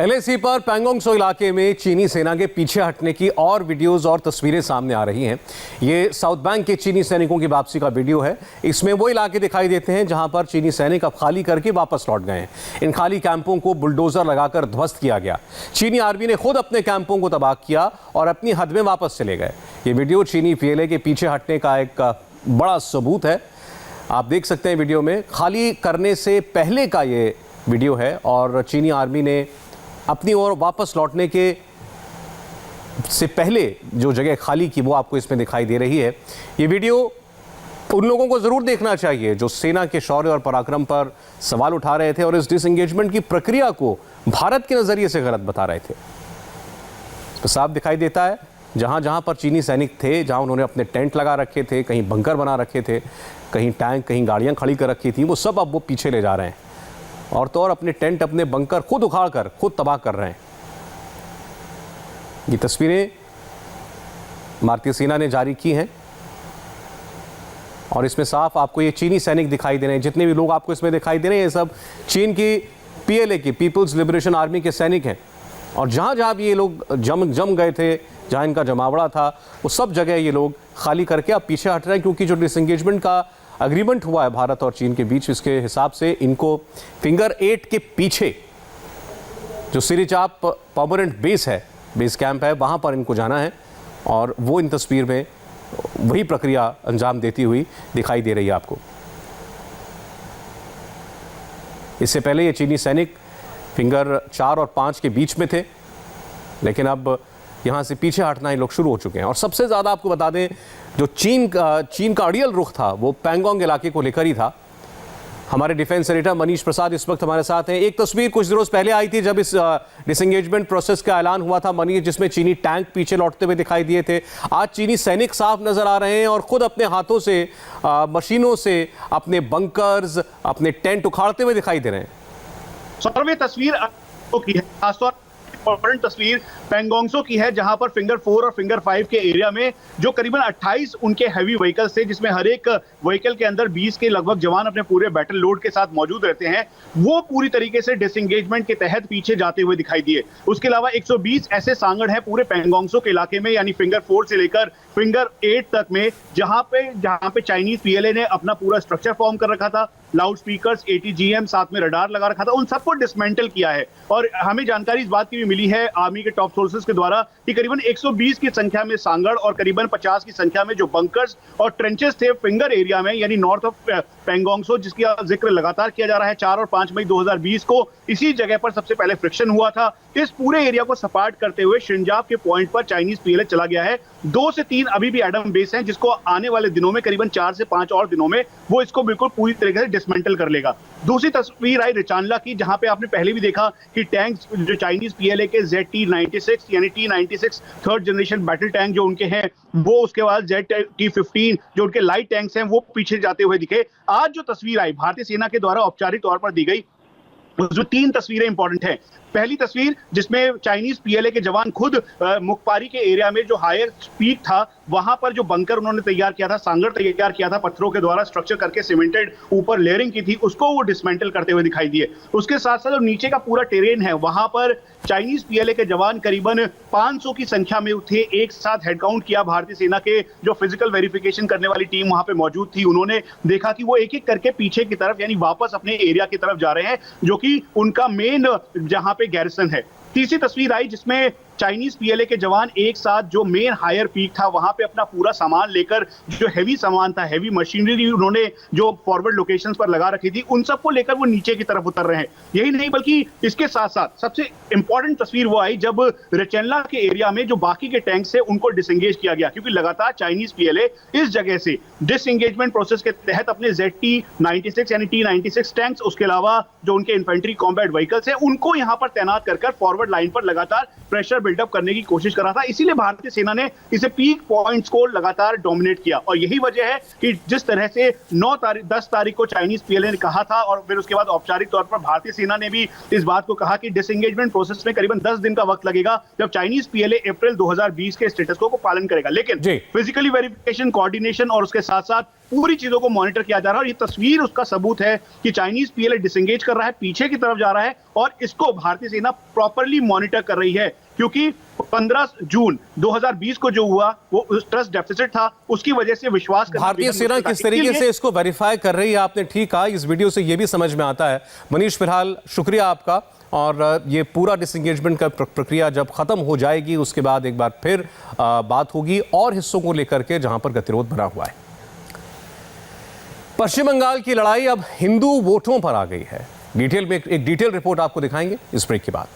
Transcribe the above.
LAC पर पैंगोंग त्सो इलाके में चीनी सेना के पीछे हटने की और वीडियोस और तस्वीरें सामने आ रही हैं। ये साउथ बैंक के चीनी सैनिकों की वापसी का वीडियो है। इसमें वो इलाके दिखाई देते हैं जहां पर चीनी सैनिक अब खाली करके वापस लौट गए हैं। इन खाली कैंपों को बुलडोजर लगाकर ध्वस्त किया गया। चीनी आर्मी ने खुद अपने कैंपों को तबाह किया और अपनी हद में वापस चले गए। ये वीडियो चीनी पीएलए के पीछे हटने का एक बड़ा सबूत है। आप देख सकते हैं वीडियो में, खाली करने से पहले का ये वीडियो है और चीनी आर्मी ने अपनी ओर वापस लौटने के से पहले जो जगह खाली की वो आपको इसमें दिखाई दे रही है। ये वीडियो उन लोगों को जरूर देखना चाहिए जो सेना के शौर्य और पराक्रम पर सवाल उठा रहे थे और इस डिसएंगेजमेंट की प्रक्रिया को भारत के नजरिए से गलत बता रहे थे। तो साफ दिखाई देता है जहां जहां पर चीनी सैनिक थे, जहां उन्होंने अपने टेंट लगा रखे थे, कहीं बंकर बना रखे थे, कहीं टैंक, कहीं गाड़ियां खड़ी कर रखी थी, वो सब अब वो पीछे ले जा रहे हैं और तो और अपने टेंट, अपने बंकर खुद उखाड़ कर खुद तबाह कर रहे हैं। ये तस्वीरें भारतीय सेना ने जारी की हैं और इसमें साफ आपको ये चीनी सैनिक दिखाई दे रहे हैं। जितने भी लोग आपको इसमें दिखाई दे रहे हैं ये सब चीन की पीएलए की, पीपल्स लिबरेशन आर्मी के सैनिक हैं। और जहां जहां भी ये लोग जम गए थे, जहां इनका जमावड़ा था, वो सब जगह ये लोग खाली करके अब पीछे हट रहे हैं, क्योंकि जो डिसएंगेजमेंट का अग्रीमेंट हुआ है भारत और चीन के बीच, इसके हिसाब से इनको फिंगर 8 के पीछे जो सिरिचाप परमानेंट बेस है, बेस कैंप है, वहां पर इनको जाना है और वो इन तस्वीर में वही प्रक्रिया अंजाम देती हुई दिखाई दे रही है आपको। इससे पहले ये चीनी सैनिक फिंगर 4 और 5 के बीच में थे, लेकिन अब यहाँ से पीछे हटना ही लोग शुरू हो चुके हैं। और सबसे ज़्यादा आपको बता दें, जो चीन का अड़ियल रुख था वो पैंगोंग इलाके को लेकर ही था। हमारे डिफेंस एडिटर मनीष प्रसाद इस वक्त हमारे साथ हैं। एक तस्वीर कुछ दिनों पहले आई थी जब इस डिसएंगेजमेंट प्रोसेस का ऐलान हुआ था मनीष, जिसमें चीनी टैंक पीछे लौटते हुए दिखाई दिए थे। आज चीनी सैनिक साफ नजर आ रहे हैं और खुद अपने हाथों से, मशीनों से अपने बंकर्स, अपने टेंट उखाड़ते हुए दिखाई दे रहे हैं। सर्वे तस्वीर की है, खासतौर इंपॉर्टेंट तस्वीर पैंगोंग त्सो की है, जहां पर फिंगर 4 और फिंगर 5 के एरिया में जो करीबन 28 उनके हैवी व्हीकल्स थे, जिसमें हर एक व्हीकल के अंदर 20 के लगभग जवान अपने पूरे बैटल लोड के साथ मौजूद रहते हैं, वो पूरी तरीके से डिसएंगेजमेंट के तहत पीछे जाते हुए दिखाई दिए। उसके अलावा 120 ऐसे सांगड़ हैं पूरे पैंगोंग त्सो के इलाके में, यानी फिंगर 4 से लेकर फिंगर 8 तक में, जहां पे चाइनीज पीएलए ने अपना पूरा स्ट्रक्चर फॉर्म कर रखा था, लाउड स्पीकर्स, ATGM, साथ में रडार लगा रखा था, उन सबको डिसमेंटल किया है। और हमें जानकारी इस बात की भी मिली है आर्मी के टॉप सोर्सेज के द्वारा कि करीबन 120 की संख्या में सांगड़ और करीबन 50 की संख्या में जो बंकर्स और ट्रेंचेस थे फिंगर एरिया में, यानी नॉर्थ ऑफ पैंगोंग त्सो, जिसका जिक्र लगातार किया जा रहा है। 4 और 5 मई 2020 को इसी जगह पर सबसे पहले फ्रिक्शन हुआ था। इस पूरे एरिया को सपाट करते हुए शिनजाप के पॉइंट पर चाइनीज पीएलए चला गया है। 2 से 3 अभी भी एडम बेस हैं, जिसको आने वाले दिनों में, करीबन 4 से 5 और दिनों में, वो इसको बिल्कुल पूरी तरीके से डिसमेंटल कर लेगा। दूसरी तस्वीर आई रिचानला की, जहां पे आपने पहले भी देखा कि टैंक जो चाइनीज पीएलए के ZT-96 यानी T-96 third generation battle tank जो उनके हैं, वो, उसके बाद ZT-15 जो उनके लाइट टैंक्स हैं, वो पीछे जाते हुए दिखे। आज जो तस्वीर आई भारतीय सेना के द्वारा औपचारिक तौर पर दी गई, उसमें 3 तस्वीरें इंपॉर्टेंट हैं। पहली तस्वीर जिसमें चाइनीज पीएलए के जवान खुद मुखपारी के एरिया में जो हायर पीक था, वहां पर जो बंकर उन्होंने तैयार किया था, सांगड़ तैयार किया था, पत्थरों के द्वारा स्ट्रक्चर करके सीमेंटेड ऊपर लेयरिंग की थी, उसको वो डिसमेंटल करते हुए दिखाई दिए। उसके साथ साथ जो नीचे का पूरा टेरेन है, वहां पर चाइनीज पीएलए के जवान करीबन 500 की संख्या में थे, एक साथ हेडकाउंट किया। भारतीय सेना के जो फिजिकल वेरिफिकेशन करने वाली टीम वहां पे मौजूद थी, उन्होंने देखा कि वो एक एक करके पीछे की तरफ, यानी वापस अपने एरिया की तरफ जा रहे हैं, जो कि उनका मेन जहां पे गैरिसन है। तीसरी तस्वीर आई जिसमें चाइनीज पीएलए के जवान एक साथ जो मेन हायर पीक था, वहां पे अपना पूरा सामान लेकर, जो हैवी सामान था, हैवी मशीनरी उन्होंने जो फॉरवर्ड लोकेशंस पर लगा रखी थी, उन सबको लेकर वो नीचे की तरफ उतर रहे हैं। यही नहीं बल्कि इसके साथ साथ सबसे इंपॉर्टेंट तस्वीर वो आई जब रेचेनला के एरिया में जो बाकी के टैंक से उनको डिसएंगेज किया गया, क्योंकि लगातार चाइनीज पीएलए इस जगह से डिसएंगेजमेंट प्रोसेस के तहत अपने ZT-96 यानी T-96 टैंक्स, उसके अलावा जो उनके इन्फेंट्री कॉम्बैट व्हीकल्स है, उनको यहां पर तैनात कर फॉरवर्ड लाइन पर लगातार प्रेशर बिल्डअप करने की कोशिश कर रहा था, इसीलिए भारतीय सेना ने इसे पीक पॉइंट्स को लगातार डोमिनेट किया। और यही वजह है कि जिस तरह से 10 तारीख को चाइनीज पीएलए ने कहा था और फिर उसके बाद औपचारिक तौर पर भारतीय सेना ने भी इस बात को कहा कि डिसएंगेजमेंट प्रोसेस में करीबन 10 दिन का वक्त लगेगा, जब चाइनीज पीएलए अप्रैल 2020 के स्टेटस को पालन करेगा। लेकिन फिजिकली वेरिफिकेशन, कोऑर्डिनेशन और उसके साथ साथ पूरी चीजों को मॉनिटर किया जा रहा है और ये तस्वीर उसका सबूत है कि चाइनीज पीएलए डिसएंगेज कर रहा है, पीछे की तरफ जा रहा है और इसको भारतीय सेना प्रॉपर्ली मॉनिटर कर रही है, क्योंकि 15 जून 2020 को जो हुआ वो ट्रस्ट डेफिसिट था, उसकी वजह से विश्वास करना। भारतीय सेना किस तरीके से इसको वेरीफाई कर रही है, आपने ठीक कहा, इस वीडियो से ये भी समझ में आता है। मनीष, फिलहाल शुक्रिया आपका। और ये पूरा डिसएंगेजमेंट का प्रक्रिया जब खत्म हो जाएगी उसके बाद एक बार फिर बात होगी और हिस्सों को लेकर के जहां पर गतिरोध बना हुआ है। पश्चिम बंगाल की लड़ाई अब हिंदू वोटों पर आ गई है। डिटेल में एक डिटेल रिपोर्ट आपको दिखाएंगे इस ब्रेक के बाद।